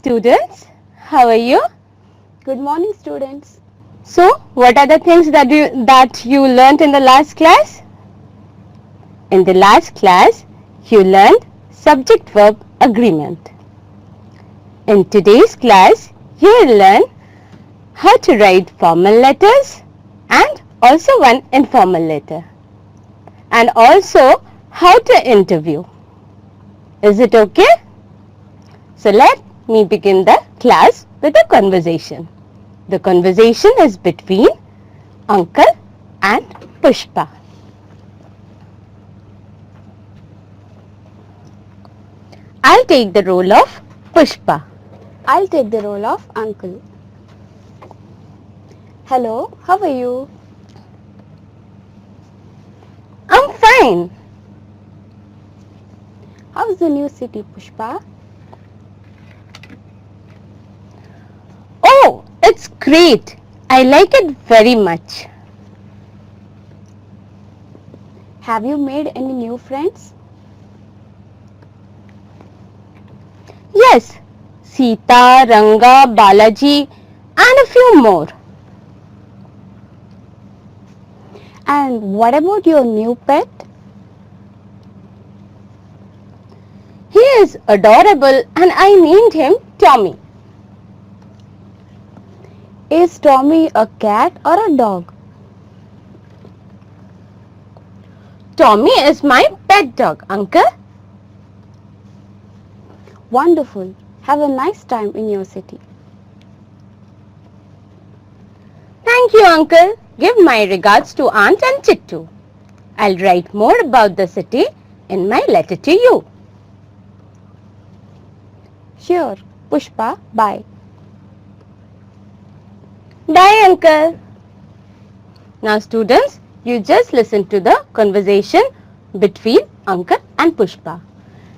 students. How are you? Good morning, students. So, what are the things that you learnt in the last class? In the last class, you learned subject-verb agreement. In today's class, you will learn how to write formal letters and also one informal letter, and also how to interview. Is it okay? So let me begin the class with a conversation. The conversation is between Uncle and Pushpa. I'll take the role of Pushpa. I'll take the role of uncle. Hello, how are you? I'm fine. How's the new city, Pushpa? Oh, it's great. I like it very much. Have you made any new friends? Yes, Sita, Ranga, Balaji and a few more. And what about your new pet? He is adorable and I named him Tommy. Is Tommy a cat or a dog? Tommy is my pet dog, Uncle. Wonderful. Have a nice time in your city. Thank you, Uncle. Give my regards to Aunt and Chittu. I'll write more about the city in my letter to you. Sure, Pushpa, bye. Bye, Uncle. Now, students, you just listen to the conversation between Uncle and Pushpa.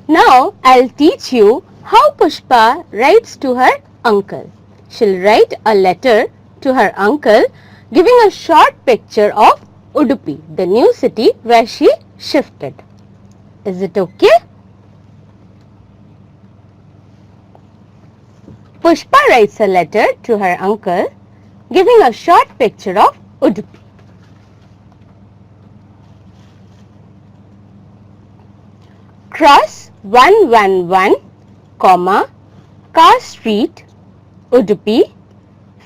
Now, I'll teach you how Pushpa writes to her uncle. She'll write a letter to her uncle giving a short picture of Udupi, the new city where she shifted. Is it okay? Pushpa writes a letter to her uncle giving a short picture of Udupi. Cross 111, Car Street, Udupi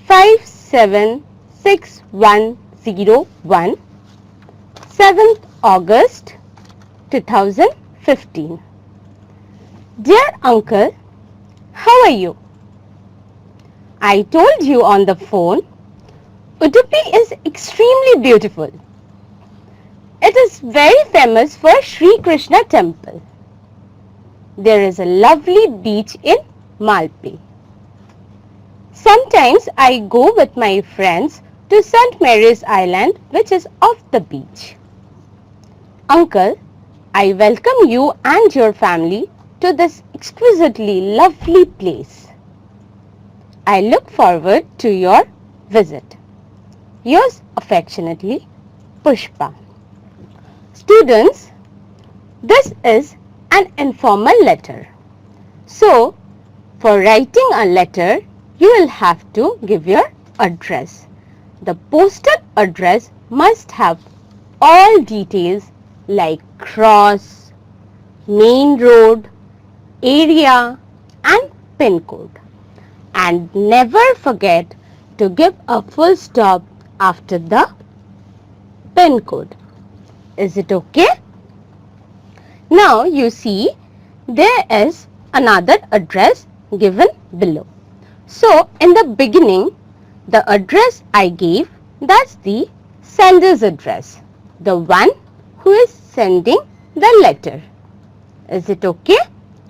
576101, 7th August 2015. Dear Uncle, how are you? I told you on the phone, Udupi is extremely beautiful. It is very famous for Sri Krishna temple. There is a lovely beach in Malpe. Sometimes I go with my friends to St. Mary's Island, which is off the beach. Uncle, I welcome you and your family to this exquisitely lovely place. I look forward to your visit. Yours affectionately, Pushpa. Students, this is an informal letter. So, for writing a letter, you will have to give your address. The postal address must have all details like cross, main road, area and pin code. And never forget to give a full stop after the pin code. Is it okay? Now you see there is another address given below. So in the beginning, the address I gave, that's the sender's address, the one who is sending the letter. Is it okay?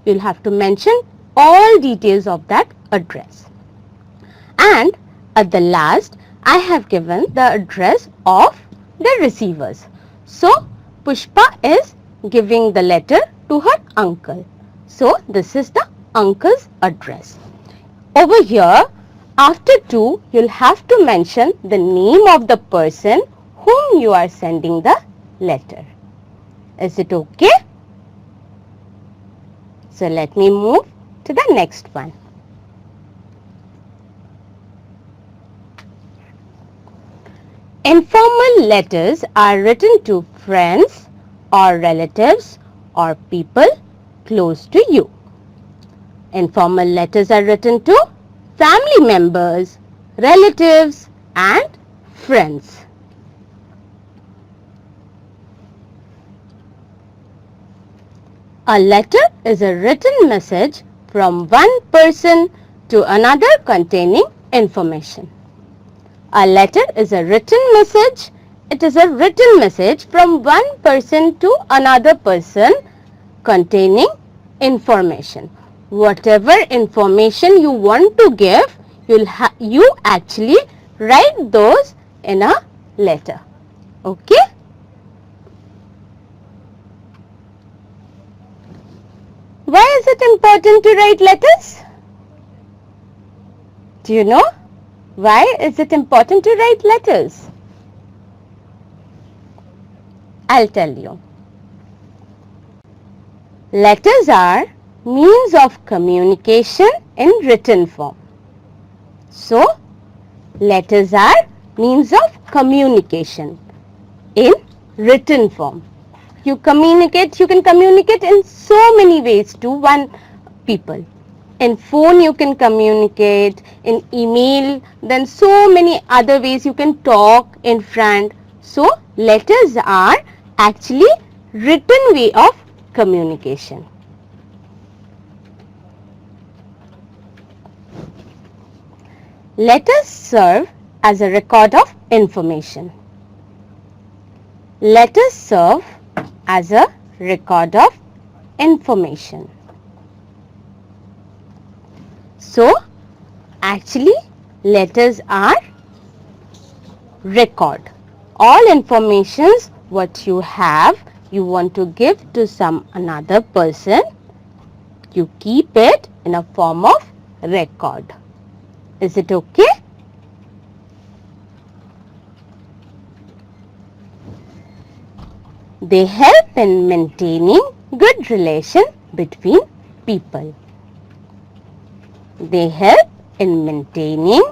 You'll have to mention all details of that address. And at the last, I have given the address of the receivers. So, Pushpa is giving the letter to her uncle. So, this is the uncle's address. Over here, after 2, you'll have to mention the name of the person whom you are sending the letter. Is it okay? So, let me move to the next one. Informal letters are written to friends or relatives or people close to you. Informal letters are written to family members, relatives and friends. A letter is a written message from one person to another containing information. A letter is a written message. It is a written message from one person to another person containing information. Whatever information you want to give, you actually write those in a letter. Okay? Why is it important to write letters? Do you know? Why is it important to write letters? I'll tell you. Letters are means of communication in written form. So, letters are means of communication in written form. You can communicate in so many ways to one people. In phone you can communicate, in email, then so many other ways you can talk in front. So, letters are actually written way of communication. Letters serve as a record of information. Letters serve as a record of information. So, actually letters are record. All informations what you have, you want to give to some another person, you keep it in a form of record. Is it okay? They help in maintaining good relation between people. They help in maintaining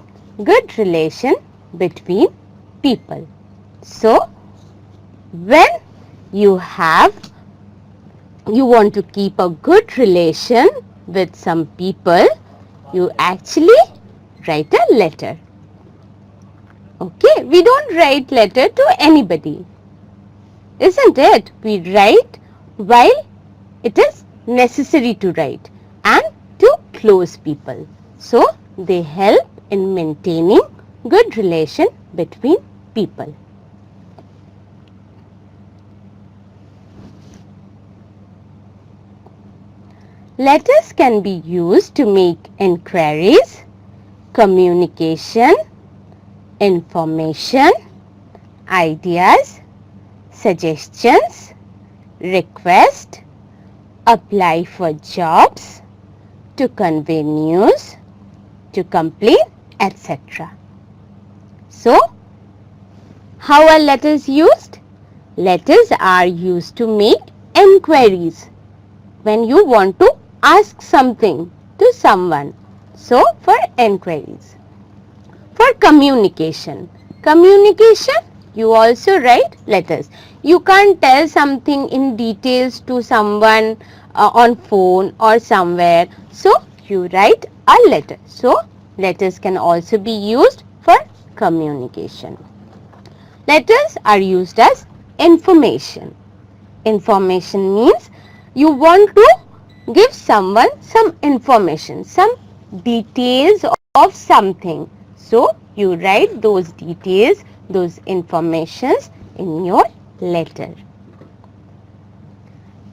good relation between people. So, when you want to keep a good relation with some people, you actually write a letter. Okay, we don't write letter to anybody. Isn't it? We write while it is necessary to write and to close people. So, they help in maintaining good relation between people. Letters can be used to make inquiries, communication, information, ideas, suggestions, request, apply for jobs, to convey news, to complain, etc. So, how are letters used? Letters are used to make inquiries when you want to ask something to someone. So, for inquiries. For communication. Communication, you also write letters. You can't tell something in details to someone on phone or somewhere. So, you write a letter. So, letters can also be used for communication. Letters are used as information. Information means you want to give someone some information, some details of something. So, you write those details, those informations in your letter.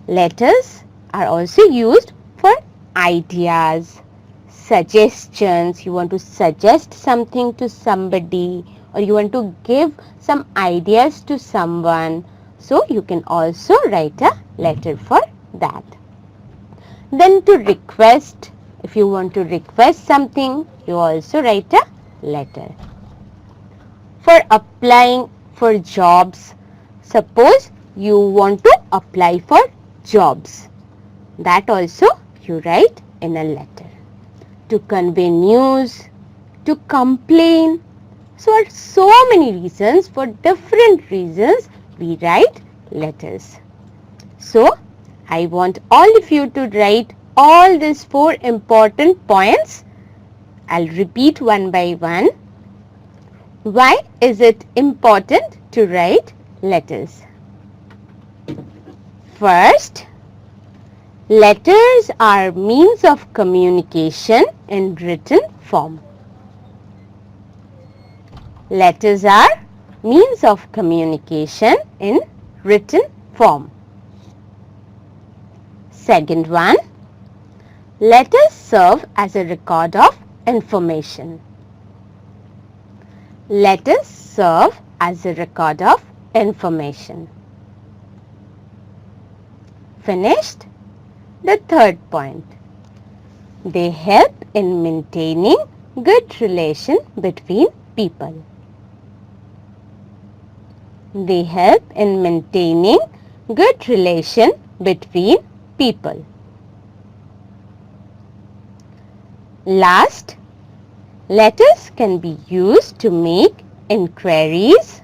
Letters are also used for ideas, suggestions. You want to suggest something to somebody or you want to give some ideas to someone. So, you can also write a letter for that. Then to request, if you want to request something, you also write a letter. For applying for jobs, suppose you want to apply for jobs, that also you write in a letter. To convey news, to complain, So, for so many reasons, for different reasons, we write letters. So, I want all of you to write all these 4 important points. I'll repeat one by one. Why is it important to write letters? First, letters are means of communication in written form. Letters are means of communication in written form. Second one, letters serve as a record of information. Letters serve as a record of information. Finished? The third point. They help in maintaining good relation between people. They help in maintaining good relation between people. Last, letters can be used to make inquiries,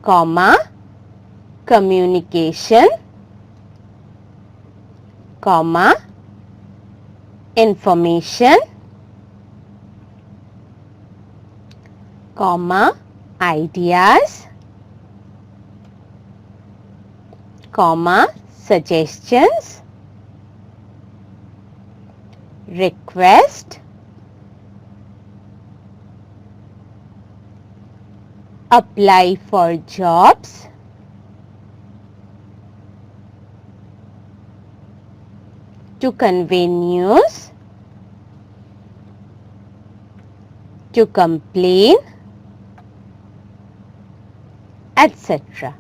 communication, information, ideas, suggestions, request, apply for jobs, to convey news, to complain, etc.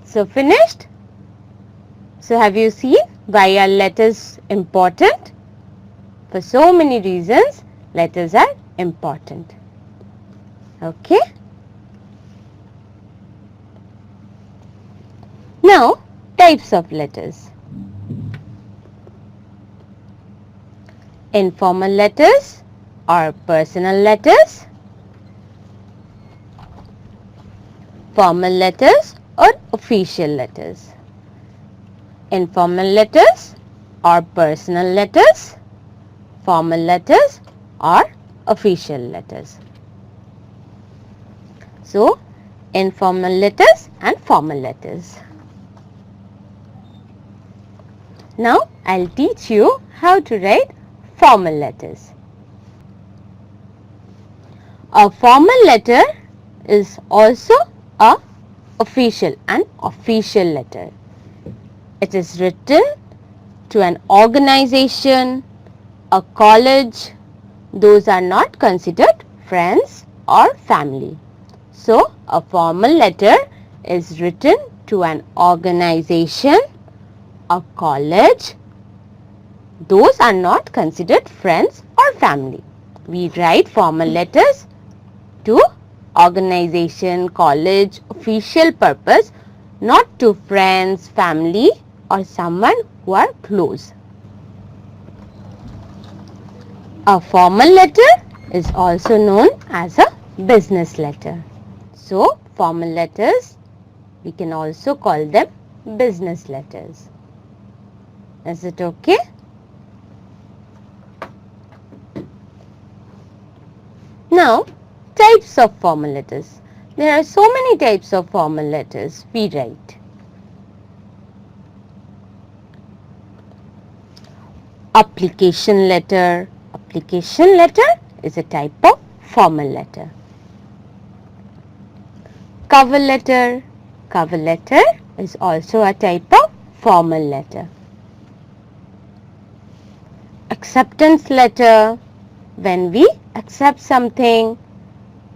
So finished? So have you seen why are letters important? For so many reasons, letters are important. Okay? Now, types of letters. Informal letters or personal letters, formal letters or official letters. Informal letters or personal letters, formal letters or official letters. So, informal letters and formal letters. Now, I'll teach you how to write formal letters. A formal letter is also a official letter. It is written to an organization, a college. Those are not considered friends or family. So, a formal letter is written to an organization, a college. Those are not considered friends or family. We write formal letters to organization, college, official purpose, not to friends, family or someone who are close. A formal letter is also known as a business letter. So, formal letters, we can also call them business letters. Is it okay? Now, types of formal letters. There are so many types of formal letters we write. Application letter. Application letter is a type of formal letter. Cover letter. Cover letter is also a type of formal letter. Acceptance letter. When we accept something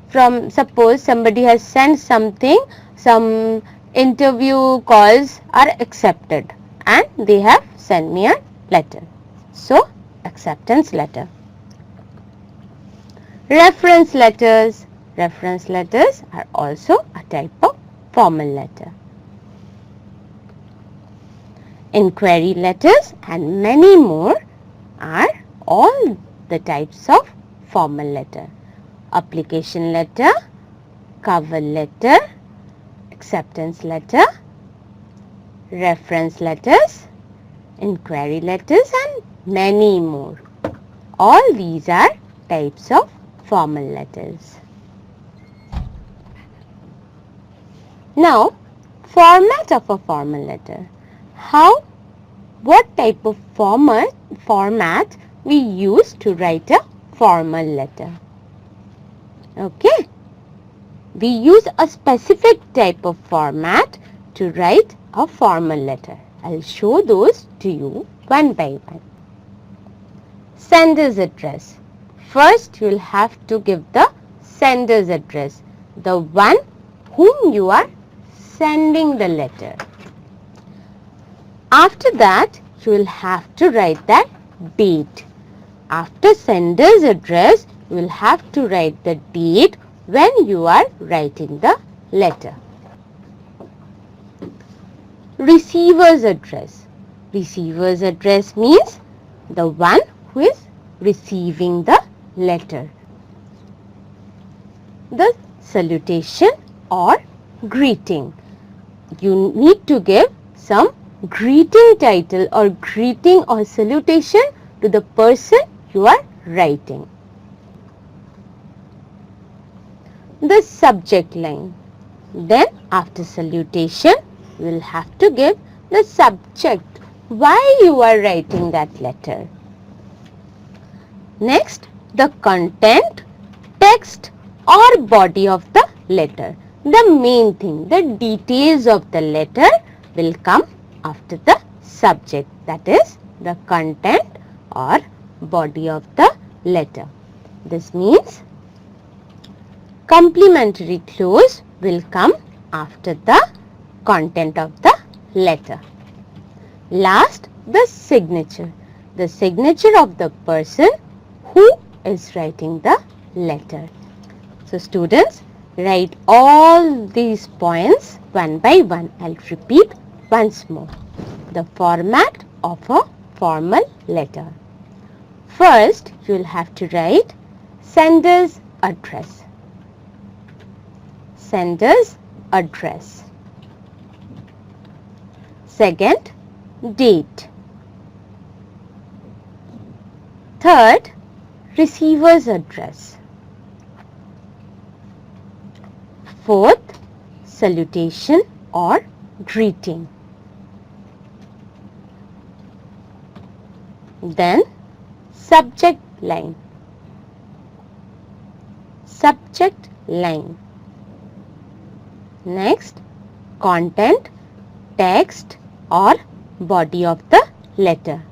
from, suppose somebody has sent something, some interview calls are accepted and they have sent me a letter. So, acceptance letter. Reference letters. Reference letters are also a type of formal letter. Inquiry letters and many more are all the types of formal letter. Application letter, cover letter, acceptance letter, reference letters, inquiry letters and many more. All these are types of formal letters. Now, format of a formal letter. What type of format we use to write a formal letter? Okay. We use a specific type of format to write a formal letter. I'll show those to you one by one. Sender's address. First, you will have to give the sender's address, the one whom you are sending the letter. After that, you will have to write that date. After sender's address, you will have to write the date when you are writing the letter. Receiver's address. Receiver's address means the one who is receiving the letter. The salutation or greeting. You need to give some greeting title or greeting or salutation to the person you are writing. The subject line. Then after salutation, you will have to give the subject, why you are writing that letter. Next, the content, text or body of the letter. The main thing, the details of the letter will come after the subject, that is the content or body of the letter. This means complimentary clause will come after the content of the letter. Last, the signature. The signature of the person who is writing the letter. So students, write all these points one by one. I'll repeat once more. The format of a formal letter. First, you will have to write sender's address. Sender's address. Second, date. Third, receiver's address. Fourth, salutation or greeting. Then, subject line. Subject line. Next, content, text or body of the letter.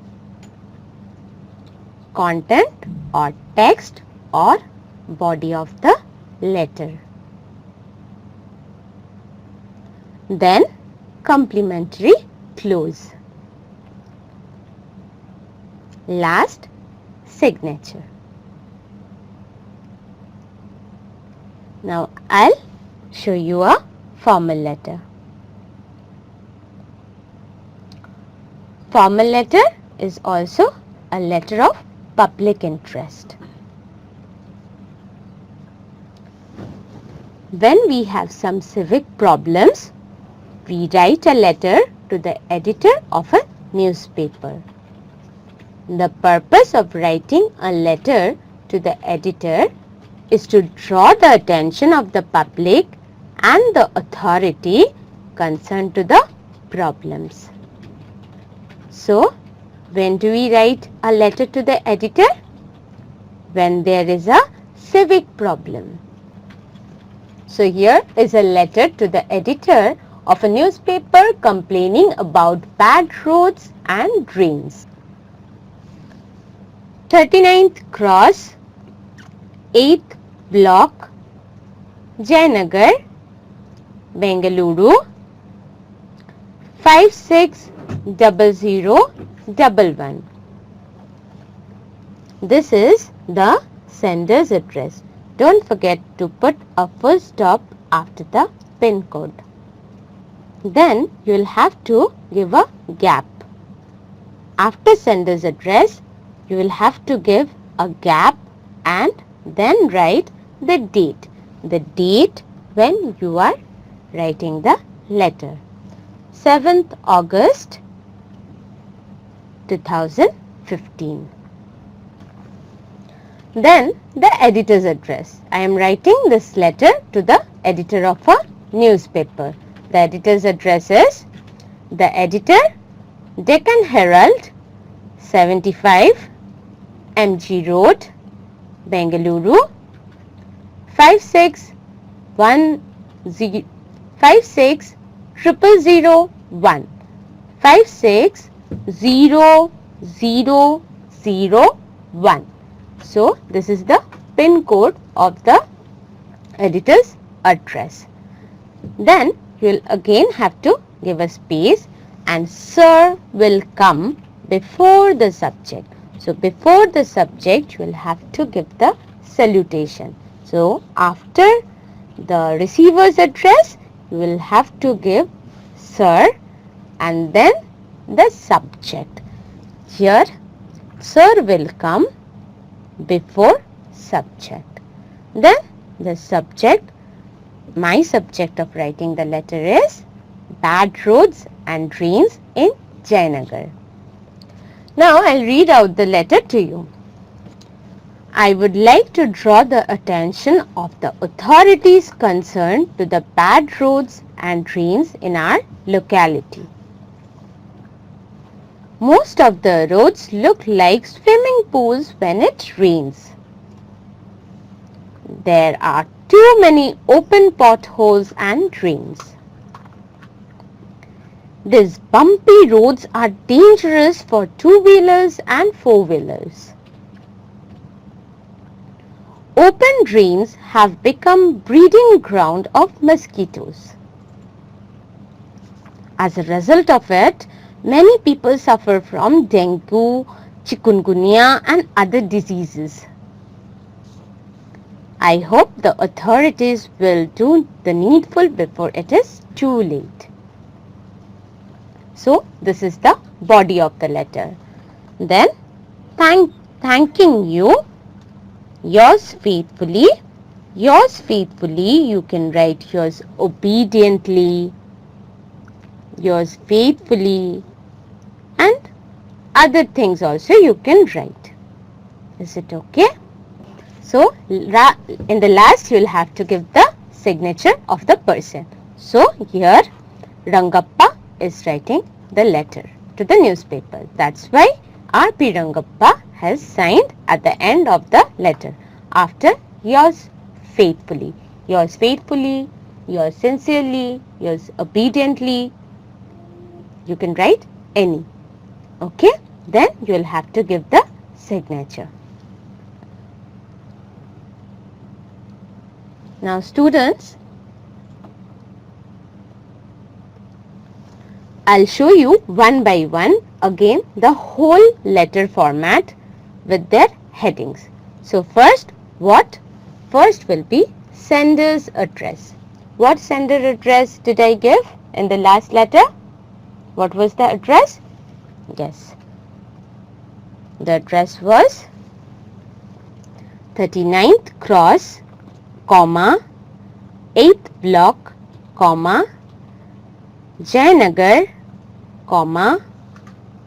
Content or text or body of the letter. Then, complimentary clause. Last, signature. Now, I'll show you a formal letter. Formal letter is also a letter of public interest. When we have some civic problems, we write a letter to the editor of a newspaper. The purpose of writing a letter to the editor is to draw the attention of the public and the authority concerned to the problems. So, when do we write a letter to the editor? When there is a civic problem. So, here is a letter to the editor of a newspaper complaining about bad roads and drains. 39th Cross, 8th Block, Jayanagar, Bengaluru, 560011. This is the sender's address. Don't forget to put a full stop after the pin code. Then you will have to give a gap. After sender's address, you will have to give a gap and then write the date. The date when you are writing the letter. 7th August 2015. Then the editor's address. I am writing this letter to the editor of a newspaper. The editor's address is the editor, Deccan Herald, 75 MG Road, Bengaluru, 56001. 5600001. So this is the pin code of the editor's address. Then you will again have to give a space and sir will come before the subject. So before the subject you will have to give the salutation. So after the receiver's address you will have to give sir and then the subject. Here sir will come before subject. Then the subject, my subject of writing the letter is bad roads and drains in Jayanagar. Now I'll read out the letter to you. I would like to draw the attention of the authorities concerned to the bad roads and drains in our locality. Most of the roads look like swimming pools when it rains. There are too many open potholes and drains. These bumpy roads are dangerous for two-wheelers and four-wheelers. Open drains have become breeding ground of mosquitoes. As a result of it, many people suffer from dengue, chikungunya and other diseases. I hope the authorities will do the needful before it is too late. So this is the body of the letter. Then thanking you, yours faithfully. Yours faithfully, you can write yours obediently, yours faithfully and other things also you can write. Is it okay? So in the last you will have to give the signature of the person. So here Rangappa is writing the letter to the newspaper. That's why R.P. Rangappa has signed at the end of the letter after yours faithfully. Yours faithfully, yours sincerely, yours obediently. You can write any. Okay? Then you will have to give the signature. Now students, I'll show you one by one again the whole letter format with their headings. So first will be sender's address. What sender address did I give in the last letter? What was the address? Yes. The address was 39th Cross, 8th Block, Jayanagar,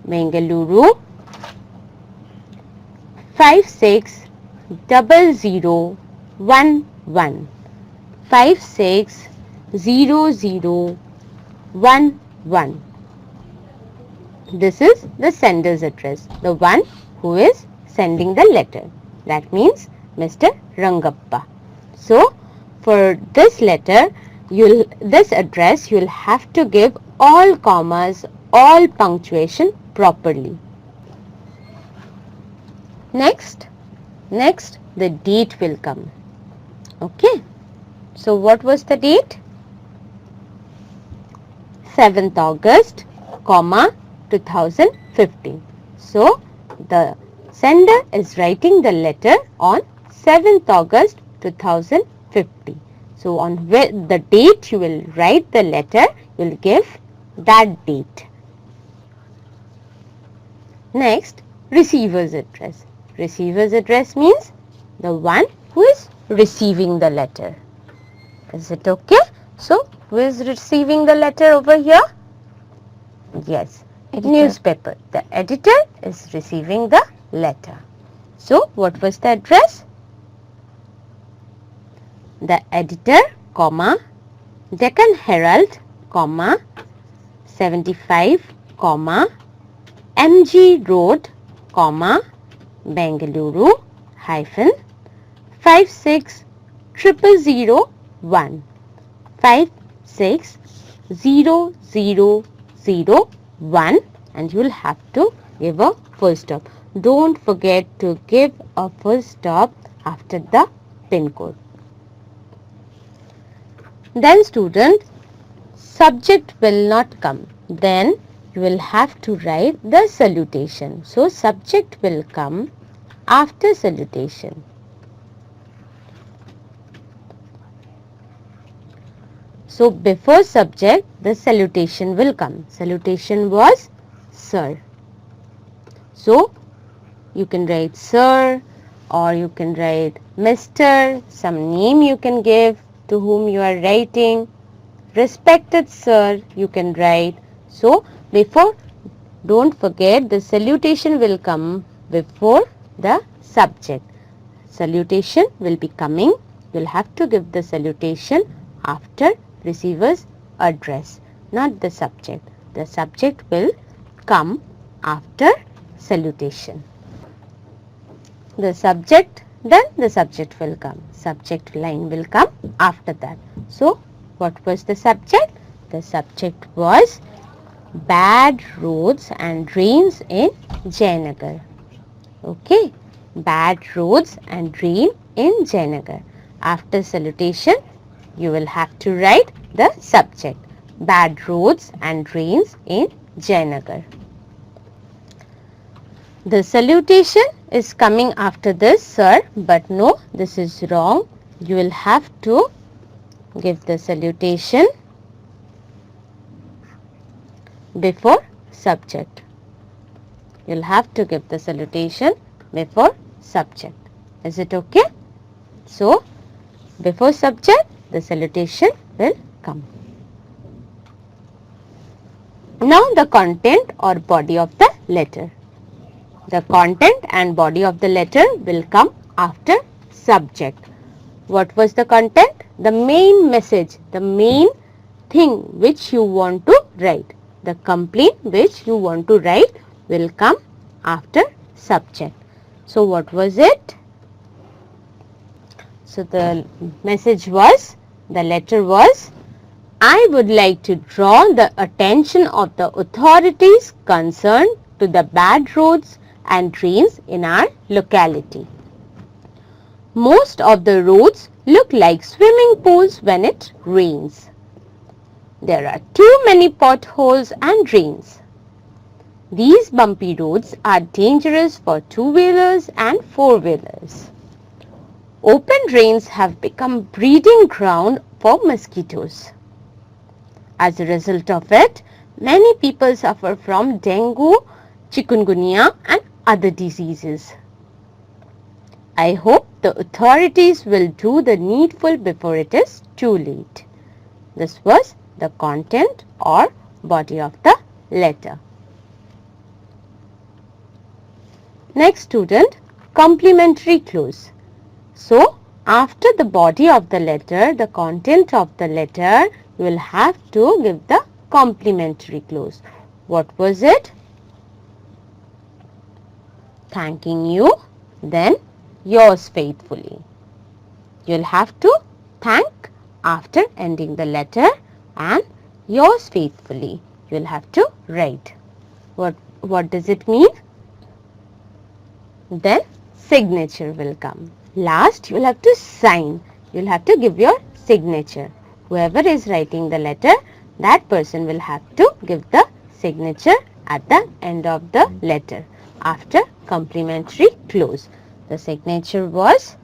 Bengaluru, 5600011. 5600011. This is the sender's address, the one who is sending the letter. That means Mr. Rangappa. So for this letter, this address you will have to give all commas, all punctuation properly. Next the date will come. Okay. So what was the date? 7th August, 2015. So the sender is writing the letter on 7th August 2015. So on the date you will write the letter, you will give that date. Next, receiver's address. Receiver's address means the one who is receiving the letter. Is it okay? So, who is receiving the letter over here? Yes, Editor. newspaper. The editor is receiving the letter. So, what was the address? The editor, comma, Deccan Herald, comma, 75, comma, MG Road, comma, Bengaluru, hyphen, 56001. 56001, and you will have to give a full stop. Don't forget to give a full stop after the pin code. Then student, subject will not come. Then you will have to write the salutation. So subject will come after salutation. So before subject, the salutation will come. Salutation was sir. So you can write sir, or you can write Mr. Some name you can give to whom you are writing. Respected sir, you can write. So before, don't forget, the salutation will come before the subject. Salutation will be coming. You will have to give the salutation after receiver's address, not the subject. The subject will come after salutation. The subject, then the subject will come. Subject line will come after that. So, what was the subject? The subject was bad roads and rains in Jayanagar. Okay, bad roads and rain in Jayanagar. After salutation, you will have to write the subject, bad roads and rains in Jayanagar. The salutation is coming after this, sir, but no, this is wrong. You will have to give the salutation before subject. You will have to give the salutation before subject. Is it okay? So, before subject, the salutation will come. Now the content or body of the letter. The content and body of the letter will come after subject. What was the content? The main message, the main thing which you want to write. The complaint which you want to write will come after subject. So what was it? So the message was, the letter was, I would like to draw the attention of the authorities concerned to the bad roads and drains in our locality. Most of the roads look like swimming pools when it rains. There are too many potholes and drains. These bumpy roads are dangerous for two-wheelers and four-wheelers. Open drains have become breeding ground for mosquitoes. As a result of it, many people suffer from dengue, chikungunya and other diseases. I hope the authorities will do the needful before it is too late. This was the content or body of the letter. Next student, complimentary clause. So, after the body of the letter, the content of the letter, you will have to give the complimentary clause. What was it? Thanking you, then yours faithfully. You will have to thank after ending the letter and yours faithfully. You will have to write. What does it mean? Then signature will come. Last, you will have to sign. You will have to give your signature. Whoever is writing the letter, that person will have to give the signature at the end of the letter after complimentary clause. The signature was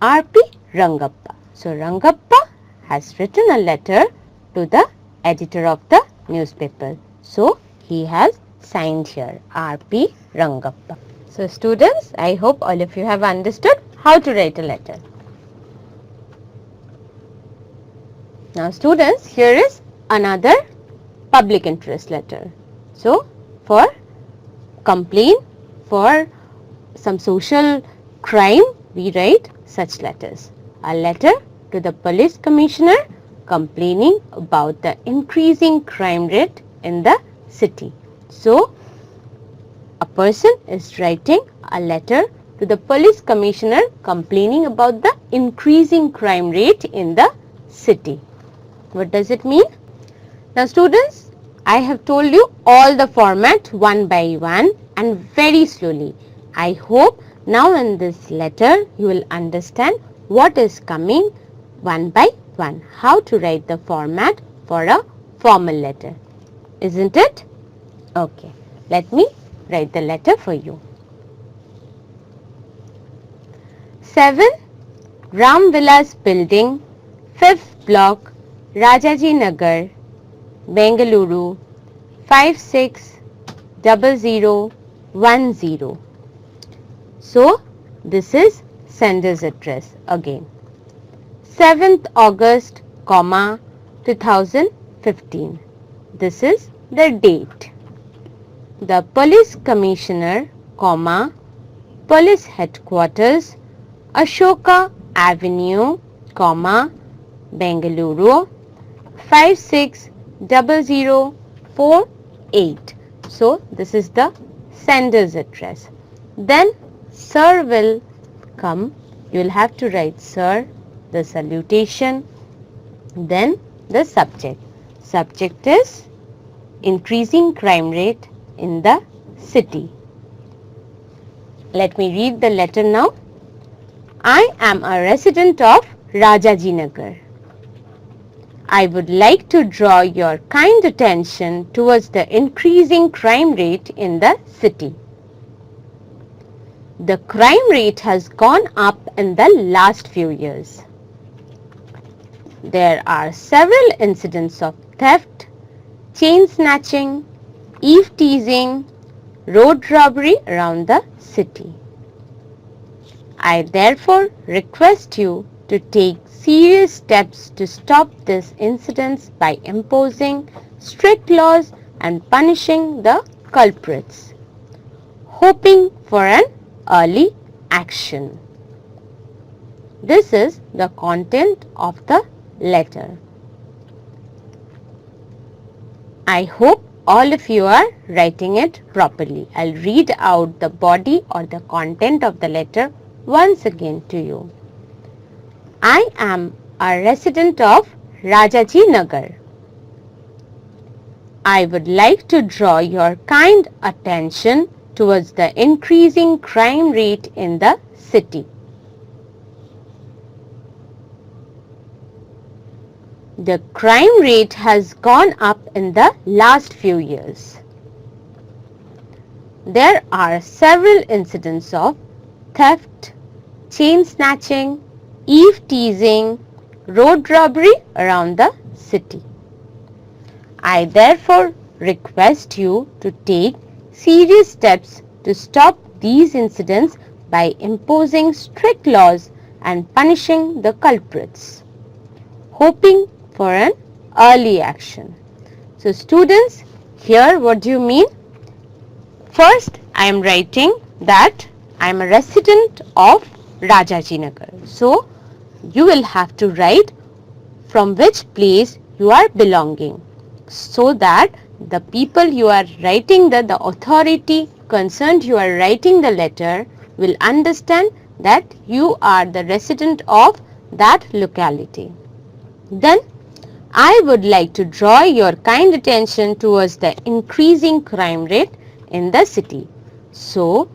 R.P. Rangappa. So, Rangappa has written a letter to the editor of the newspaper. So, he has signed here, R.P. Rangappa. So students, I hope all of you have understood how to write a letter. Now students, here is another public interest letter. So for complaint, for some social crime, we write such letters. A letter to the police commissioner complaining about the increasing crime rate in the city. So a person is writing a letter to the police commissioner complaining about the increasing crime rate in the city. What does it mean? Now students, I have told you all the format one by one and very slowly. I hope now in this letter you will understand what is coming one by one. How to write the format for a formal letter. Isn't it? Okay. Let me write the letter for you. 7 Ram Vilas Building, 5th block, Rajaji Nagar, Bengaluru 560010. So this is sender's address again. 7th August, 2015. This is the date. The police commissioner, police headquarters, Ashoka Avenue, Bengaluru 560048. So this is the sender's address. Then sir will come. You will have to write sir, the salutation, then the subject. Subject is increasing crime rate in the city. Let me read the letter now. I am a resident of Rajaji Nagar. I would like to draw your kind attention towards the increasing crime rate in the city. The crime rate has gone up in the last few years. There are several incidents of theft, chain snatching, eve teasing, road robbery around the city. I therefore request you to take serious steps to stop these incidents by imposing strict laws and punishing the culprits, hoping for an early action. This is the content of the letter. I hope all of you are writing it properly. I'll read out the body or the content of the letter once again to you. I am a resident of Rajaji Nagar. I would like to draw your kind attention towards the increasing crime rate in the city. The crime rate has gone up in the last few years. There are several incidents of theft, chain snatching, eve teasing, road robbery around the city. I therefore request you to take serious steps to stop these incidents by imposing strict laws and punishing the culprits, hoping for an early action. So students, here what do you mean? First, I am writing that I am a resident of Rajaji Nagar. So you will have to write from which place you are belonging, so that the people you are writing the authority concerned you are writing the letter will understand that you are the resident of that locality. Then I would like to draw your kind attention towards the increasing crime rate in the city. So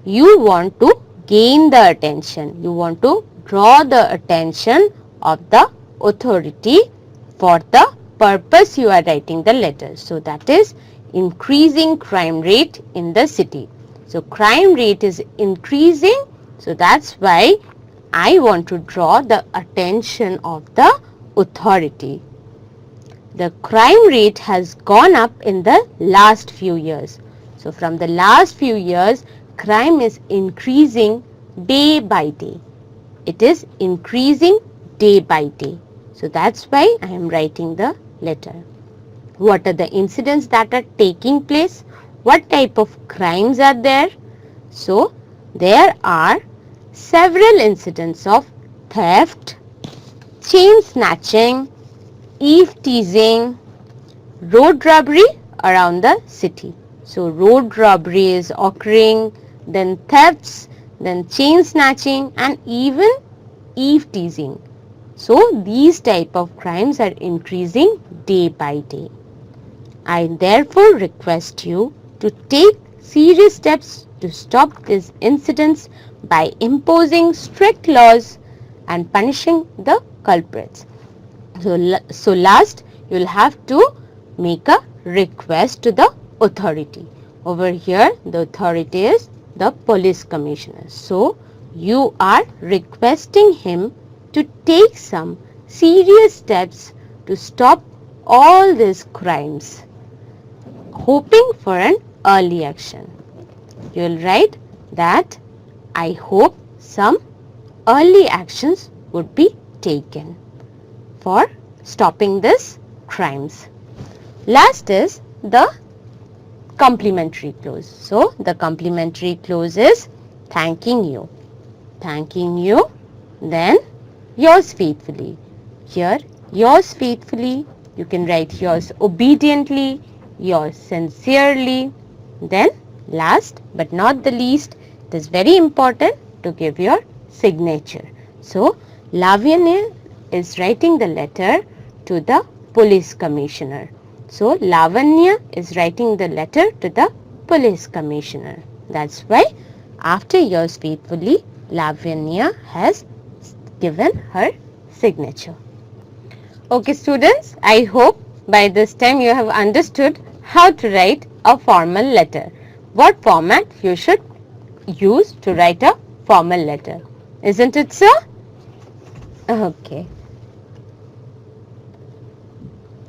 you want to gain the attention, you want to draw the attention of the authority for the purpose you are writing the letter. So that is increasing crime rate in the city. So crime rate is increasing, so that's why I want to draw the attention of the authority. The crime rate has gone up in the last few years. So from the last few years, crime is increasing day by day. It is increasing day by day. So that's why I am writing the letter. What are the incidents that are taking place? What type of crimes are there? So there are several incidents of theft, chain snatching, eve teasing, road robbery around the city. So road robbery is occurring, then thefts, then chain snatching and even eve teasing. So these type of crimes are increasing day by day. I therefore request you to take serious steps to stop these incidents by imposing strict laws and punishing the culprits. So last, you will have to make a request to the authority. Over here, the authority is the police commissioner. So you are requesting him to take some serious steps to stop all these crimes, hoping for an early action. You will write that I hope some early actions would be taken for stopping these crimes. Last is the complimentary clause. So the complimentary clause is thanking you. Thanking you, then yours faithfully. Here yours faithfully, you can write yours obediently, yours sincerely. Then last but not the least, it is very important to give your signature. So Lavanya is writing the letter to the police commissioner. So Lavanya is writing the letter to the police commissioner. That's why after yours faithfully, Lavanya has given her signature. Okay students, I hope by this time you have understood how to write a formal letter. What format you should use to write a formal letter. Isn't it so? Okay.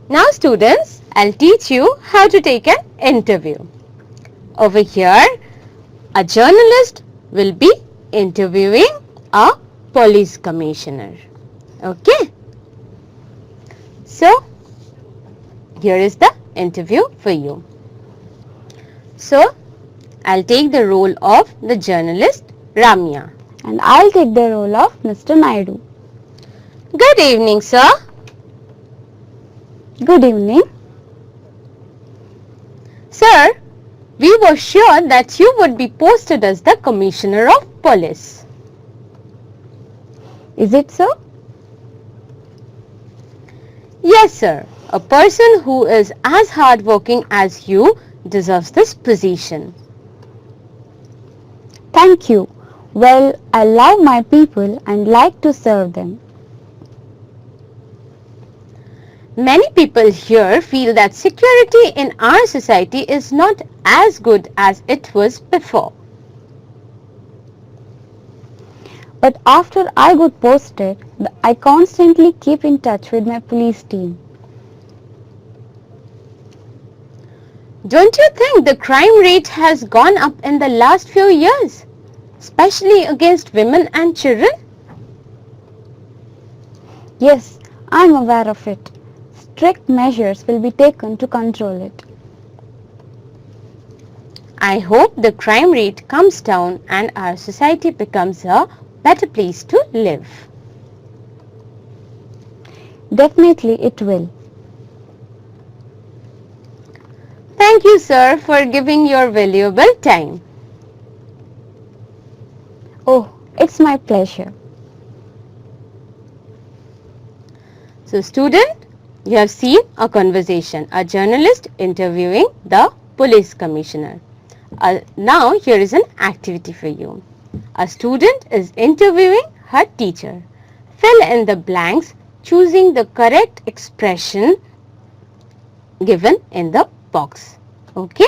Now students, I'll teach you how to take an interview. Over here, a journalist will be interviewing a police commissioner. Okay. So, here is the interview for you. So, I'll take the role of the journalist Ramya. And I'll take the role of Mr. Naidu. Good evening, sir. Good evening. Sir, we were sure that you would be posted as the Commissioner of Police. Is it so? Yes, sir. A person who is as hardworking as you deserves this position. Thank you. Well, I love my people and like to serve them. Many people here feel that security in our society is not as good as it was before. But after I got posted, I constantly keep in touch with my police team. Don't you think the crime rate has gone up in the last few years, especially against women and children? Yes, I am aware of it. Strict measures will be taken to control it. I hope the crime rate comes down and our society becomes a better place to live. Definitely it will. Thank you, sir, for giving your valuable time. Oh, it's my pleasure. So, student, you have seen a conversation, a journalist interviewing the police commissioner. Now, here is an activity for you. A student is interviewing her teacher. Fill in the blanks choosing the correct expression given in the box. Okay?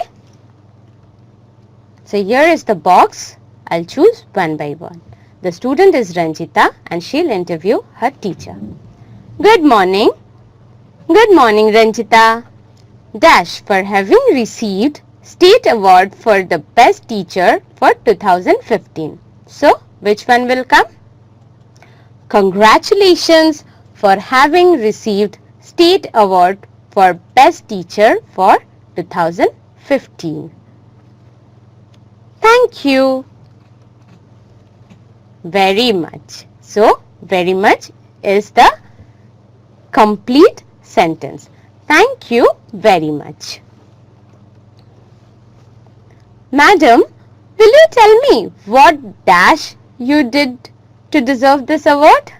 So, here is the box. I'll choose one by one. The student is Ranjita and she'll interview her teacher. Good morning. Good morning, Ranjita. Dash for having received State Award for the Best Teacher for 2015. So, which one will come? Congratulations for having received State Award for Best Teacher for 2015. Thank you very much. So, very much is the complete sentence. Thank you very much. Madam, will you tell me what dash you did to deserve this award?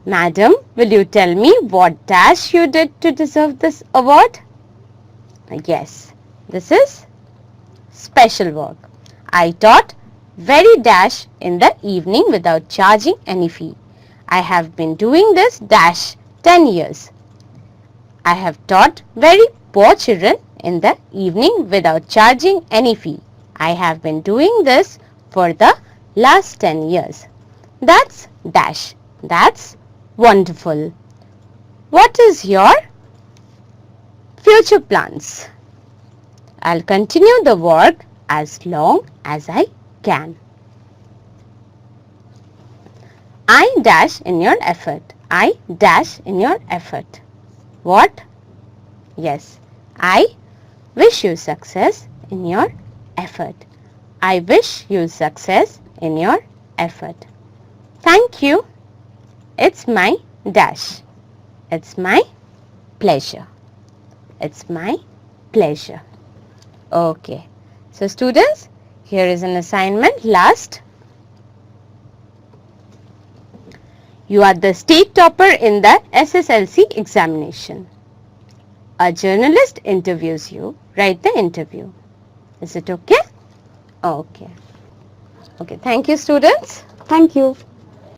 Madam, will you tell me what dash you did to deserve this award? Yes, this is special work. I taught very dash in the evening without charging any fee. I have been doing this dash 10 years. I have taught very poor children in the evening without charging any fee. I have been doing this for the last 10 years. That's dash. That's wonderful. What is your future plans? I'll continue the work as long as I can. I dash in your effort. I dash in your effort. What? Yes, I wish you success in your effort. I wish you success in your effort. Thank you. It's my dash. It's my pleasure. It's my pleasure. Okay. So students, here is an assignment last. You are the state topper in the SSLC examination. A journalist interviews you. Write the interview. Is it okay? Okay. Okay. Thank you, students. Thank you.